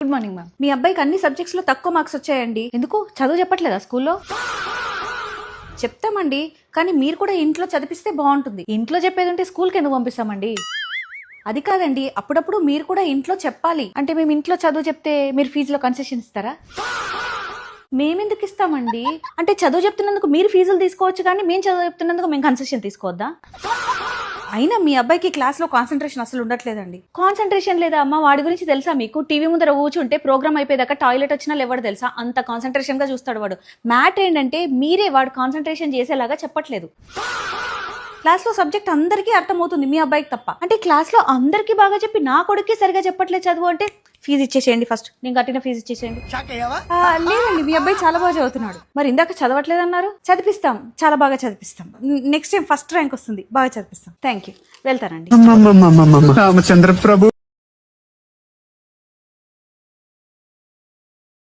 Good morning ma'am. మీ అబ్బాయికి అన్ని subjects లో తక్కువ మార్క్స్ వచ్చాయండి. ఎందుకు చదువు చెప్పట్లేదా స్కూల్లో? చెప్తామండి, కానీ మీరు కూడా ఇంట్లో చదివిస్తే బాగుంటుంది. ఇంట్లో చెప్పేది ఉంటే స్కూల్కి ఎందుకు పంపిస్తామండి? అది కాదండి, అప్పుడప్పుడు మీరు కూడా ఇంట్లో చెప్పాలి. అంటే మేము ఇంట్లో చదువు చెప్తే మీరు ఫీజులో కన్సెషన్ ఇస్తారా? మేమెందుకు ఇస్తామండి? అంటే చదువు చెప్తున్నందుకు మీరు ఫీజులు తీసుకోవచ్చు, కానీ మేము చదువు చెప్తున్నందుకు మేము కన్సెషన్ తీసుకోవద్దా? అయినా మీ అబ్బాయికి క్లాస్లో కాన్సన్ట్రేషన్ అసలు ఉండట్లేదండి. కాన్సన్ట్రేషన్ లేదా అమ్మ? వాడి గురించి తెలుసా మీకు? టీవీ ముందర కూర్చుంటే ప్రోగ్రామ్ అయిపోయేదాకా టాయిలెట్ వచ్చినా లేవాడు తెలుసా? అంత కాన్సన్ట్రేషన్గా చూస్తాడు వాడు. మ్యాటర్ ఏంటంటే మీరే వాడు కాన్సన్ట్రేషన్ చేసేలాగా చెప్పట్లేదు. క్లాస్లో సబ్జెక్ట్ అందరికీ అర్థమవుతుంది, మీ అబ్బాయికి తప్ప. అంటే క్లాస్లో అందరికీ బాగా చెప్పి నా కొడుక్కి సరిగా చెప్పట్లేదు చదువు అంటే ఫీజు ఇచ్చేసేయండి, ఫస్ట్ నేను కట్టిన ఫీజు ఇచ్చేసేయండి. లేదండి, మీ అబ్బాయి చాలా బాగా చదువుతున్నాడు. మరి ఇందాక చదవట్లేదు అన్నారు. చదివిస్తాం, చాలా బాగా చదివిస్తాం. నెక్స్ట్ టైం ఫస్ట్ ర్యాంక్ వస్తుంది, బాగా చదివిస్తాం. థ్యాంక్ యూ, వెళ్తానండి. రామచంద్ర ప్రభు.